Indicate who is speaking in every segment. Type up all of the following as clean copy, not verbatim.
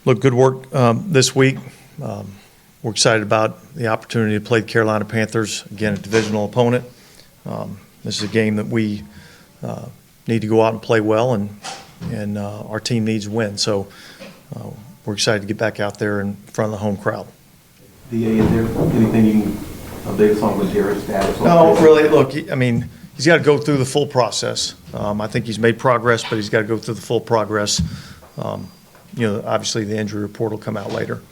Speaker 1: Look, good work this week. We're excited about the opportunity to play the Carolina Panthers, again, a divisional opponent. This is a game that we need to go out and play well, and our team needs to win. So we're excited to get back out there in front of the home crowd.
Speaker 2: DA, is there anything you can update us on with Jared's status?
Speaker 1: No, really, look, I mean, he's got to go through the full process. I think he's made progress, but he's got to go through the full progress. Obviously the injury report will come out later.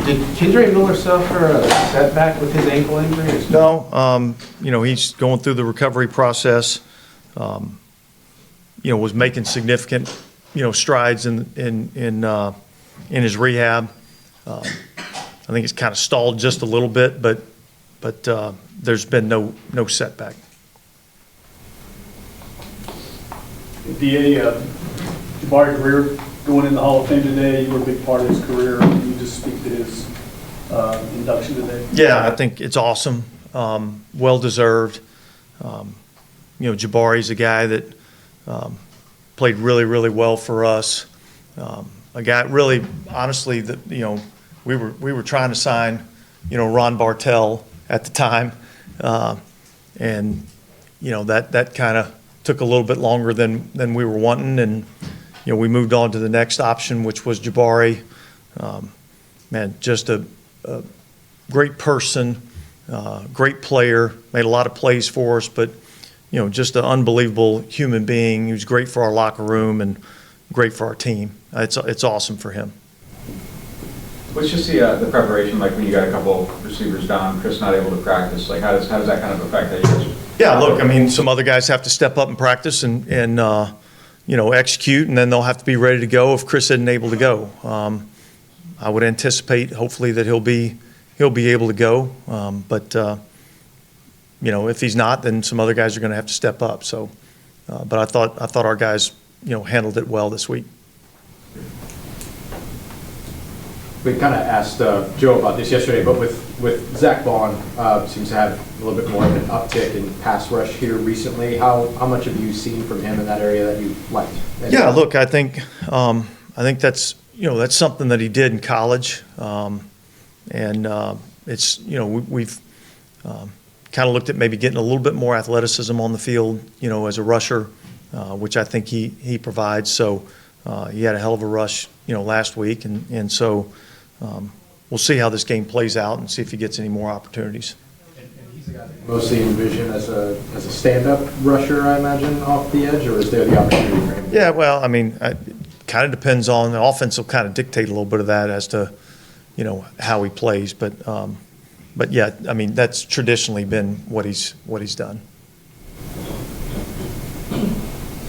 Speaker 3: Did Kendra Miller suffer a setback with his ankle injury?
Speaker 1: No, he's going through the recovery process. Was making significant, strides in his rehab. I think it's kind of stalled just a little bit, but there's been no setback.
Speaker 4: DA, Jabari Greer going in the Hall of Fame today. You were a big part of his career. Can you just speak to his induction today?
Speaker 1: Yeah, I think it's awesome. Well deserved. Jabari's a guy that played really, really well for us. A guy really, honestly, that we were trying to sign, Ron Bartell at the time, and that kind of took a little bit longer than we were wanting, and we moved on to the next option, which was Jabari. Just a great person, great player, made a lot of plays for us, but just an unbelievable human being. He was great for our locker room and great for our team. It's awesome for him.
Speaker 5: What's just the preparation like when you got a couple receivers down, Chris not able to practice? Like how does that kind of affect that?
Speaker 1: Yeah, look, I mean, some other guys have to step up and practice and execute, and then they'll have to be ready to go if Chris isn't able to go. I would anticipate, hopefully, that he'll be able to go. But if he's not, then some other guys are going to have to step up. So, but I thought our guys, handled it well this week.
Speaker 3: We kind of asked Joe about this yesterday, but with Zack Baun seems to have a little bit more of an uptick in pass rush here recently. How much have you seen from him in that area that you liked?
Speaker 1: Yeah, look, I think that's that's something that he did in college, and it's we've kind of looked at maybe getting a little bit more athleticism on the field, as a rusher, which I think he provides. So he had a hell of a rush, last week, and so. We'll see how this game plays out and see if he gets any more opportunities.
Speaker 3: And he's a guy that mostly envision as a stand-up rusher, I imagine, off the edge, or is there the opportunity for him?
Speaker 1: Yeah, well, I mean, it kind of depends on the offense. Will kind of dictate a little bit of that as to, how he plays. But yeah, I mean, that's traditionally been what he's done.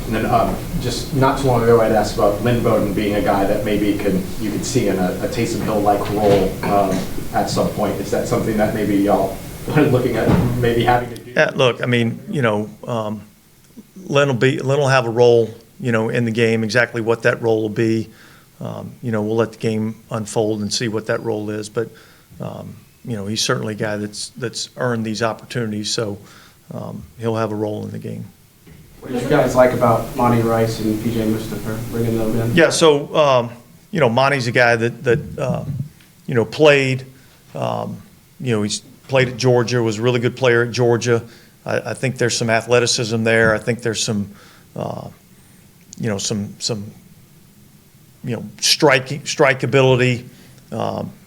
Speaker 3: And then just not too long ago, I'd asked about Lynn Bowden being a guy that maybe you could see in a Taysom Hill-like role at some point. Is that something that maybe y'all are looking at maybe having to do?
Speaker 1: Yeah, look, I mean, Lynn will have a role, in the game. Exactly what that role will be, we'll let the game unfold and see what that role is. But he's certainly a guy that's earned these opportunities, so he'll have a role in the game.
Speaker 6: What did you guys like about Monty Rice and PJ Mustipher, bringing them in?
Speaker 1: Yeah, so Monty's a guy that played. He's played at Georgia. Was a really good player at Georgia. I think there's some athleticism there. I think there's some strike ability.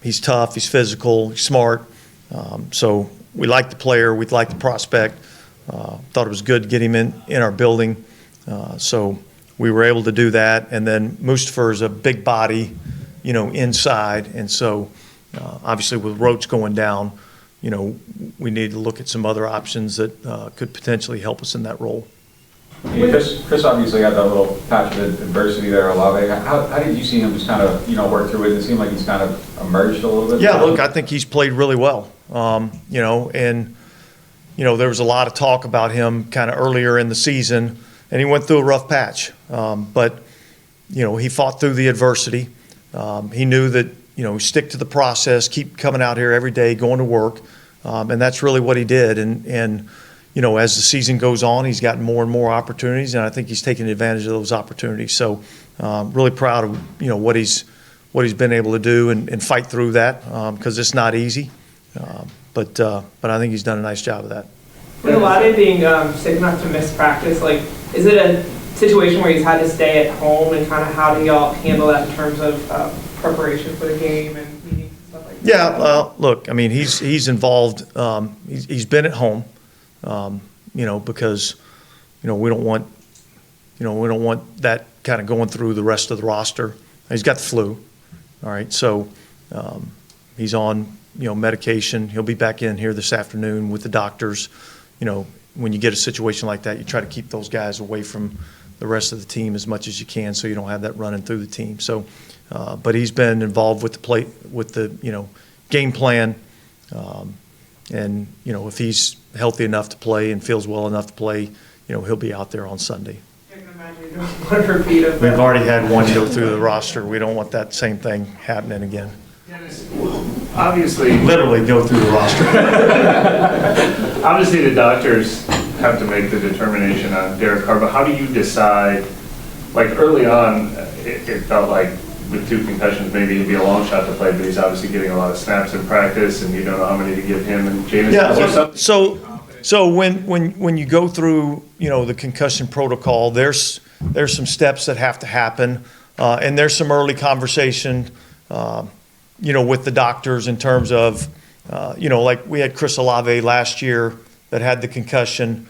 Speaker 1: He's tough. He's physical. He's smart. So we like the player. We like the prospect. Thought it was good to get him in our building, so we were able to do that. And then Mustipher is a big body, inside, and so obviously with Roach going down, we need to look at some other options that could potentially help us in that role.
Speaker 5: Yeah, Chris obviously had that little patch of adversity there, Olave. How did you see him just kind of work through it? It seemed like he's kind of emerged a little bit.
Speaker 1: Yeah, look, I think he's played really well, and. There was a lot of talk about him kind of earlier in the season, and he went through a rough patch. But he fought through the adversity. He knew that, stick to the process, keep coming out here every day, going to work. And that's really what he did. And as the season goes on, he's gotten more and more opportunities, and I think he's taking advantage of those opportunities. So really proud of, what he's been able to do and fight through that, because it's not easy. But I think he's done a nice job of that.
Speaker 7: With Olave being sick enough to miss practice, is it a situation where he's had to stay at home, and kind of how do y'all handle that in terms of preparation for the game and meetings and stuff like that?
Speaker 1: Yeah, look, I mean, he's involved. He's been at home, because we don't want that kind of going through the rest of the roster. He's got the flu, all right. So he's on medication. He'll be back in here this afternoon with the doctors. When you get a situation like that, you try to keep those guys away from the rest of the team as much as you can, so you don't have that running through the team. So, but he's been involved with the game plan, and if he's healthy enough to play and feels well enough to play, he'll be out there on Sunday.
Speaker 7: I can imagine you don't want to repeat of
Speaker 1: We've already had one go through the roster. We don't want that same thing happening again.
Speaker 8: Obviously,
Speaker 1: Literally go through the roster.
Speaker 8: obviously the doctors have to make the determination on Derek Carr, but how do you decide, early on, it felt like with 2 concussions, maybe he'd be a long shot to play, but he's obviously getting a lot of snaps in practice, and you don't know how many to give him and James.
Speaker 1: Yeah, so when you go through, the concussion protocol, there's some steps that have to happen, and there's some early conversation, with the doctors in terms of, like we had Chris Olave last year that had the concussion,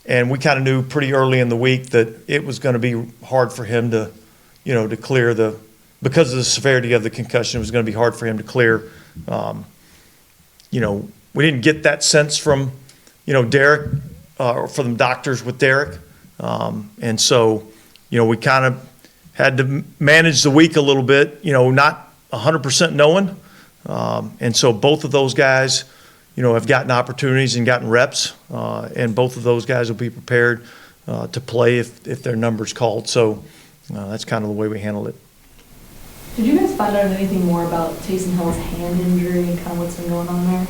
Speaker 1: and we kind of knew pretty early in the week that it was going to be hard for him to, to clear because of the severity of the concussion, it was going to be hard for him to clear. We didn't get that sense from, Derek, or from the doctors with Derek, and so, we kind of had to manage the week a little bit, not 100% knowing. And so both of those guys, have gotten opportunities and gotten reps, and both of those guys will be prepared to play if their number's called. So that's kind of the way we handled it.
Speaker 9: Did you guys find out anything more about Taysom Hill's hand injury and kind of what's been going on there?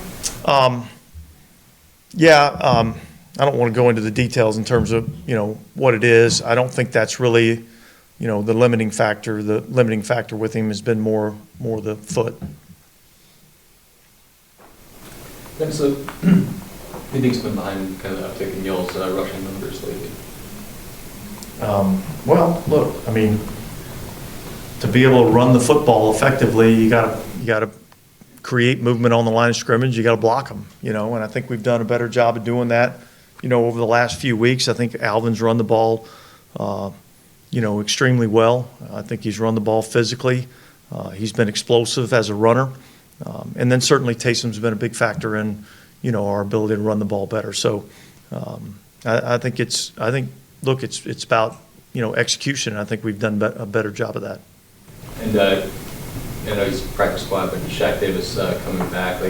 Speaker 1: I don't want to go into the details in terms of, what it is. I don't think that's really, the limiting factor. The limiting factor with him has been more the foot.
Speaker 10: And so, what do you think's been behind kind of the uptick in y'all's rushing numbers lately?
Speaker 1: Well, look, I mean, to be able to run the football effectively, you got to create movement on the line of scrimmage. You got to block them, and I think we've done a better job of doing that, over the last few weeks. I think Alvin's run the ball, extremely well. I think he's run the ball physically. He's been explosive as a runner. And then certainly Taysom's been a big factor in, our ability to run the ball better. So I think it's about, execution. I think we've done a better job of that.
Speaker 10: And I know he's practice squad, but Shaq Davis coming back,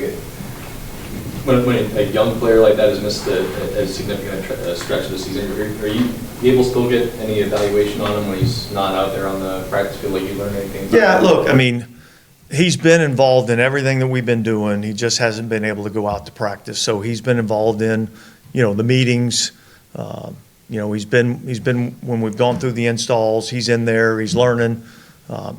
Speaker 10: when a young player like that has missed a significant stretch of the season, are you able to still get any evaluation on him when he's not out there on the practice field? You learn anything?
Speaker 1: Yeah, look, I mean, he's been involved in everything that we've been doing. He just hasn't been able to go out to practice. So he's been involved in, the meetings. He's been when we've gone through the installs. He's in there. He's learning.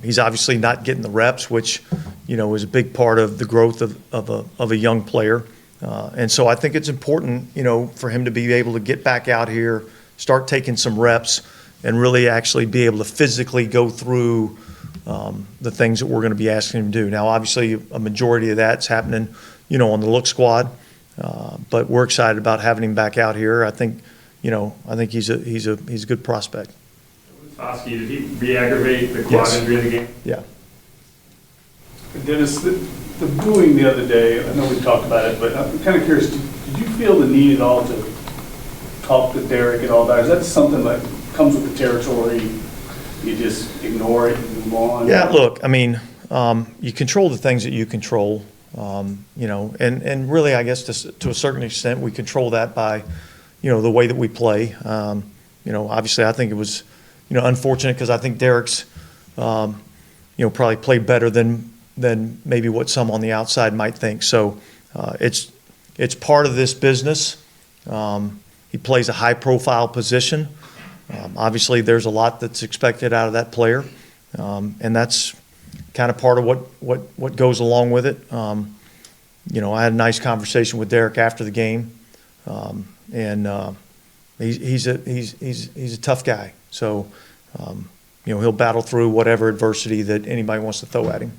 Speaker 1: He's obviously not getting the reps, which is a big part of the growth of a young player. And so I think it's important, for him to be able to get back out here, start taking some reps, and really actually be able to physically go through the things that we're going to be asking him to do. Now, obviously, a majority of that's happening, on the look squad, but we're excited about having him back out here. I think he's a good prospect.
Speaker 8: Foskey, did he re-aggravate the quad injury of the game?
Speaker 1: Yeah.
Speaker 4: Dennis, the booing the other day, I know we talked about it, but I'm kind of curious, did you feel the need at all to talk to Derek at all about it? Is that something that comes with the territory? You just ignore it and move on? Yeah,
Speaker 1: look, I mean, you control the things that you control, and really, I guess to a certain extent, we control that by, the way that we play. Obviously, I think it was, unfortunate because I think Derek's, probably played better than maybe what some on the outside might think. So it's part of this business, He plays a high-profile position. Obviously, there's a lot that's expected out of that player, and that's kind of part of what goes along with it. You know, I had a nice conversation with Derek after the game, and he's a tough guy. So, you know, he'll battle through whatever adversity that anybody wants to throw at him.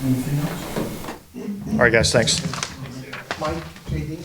Speaker 11: Anything else?
Speaker 1: All right, guys, thanks.
Speaker 11: Mike, JD?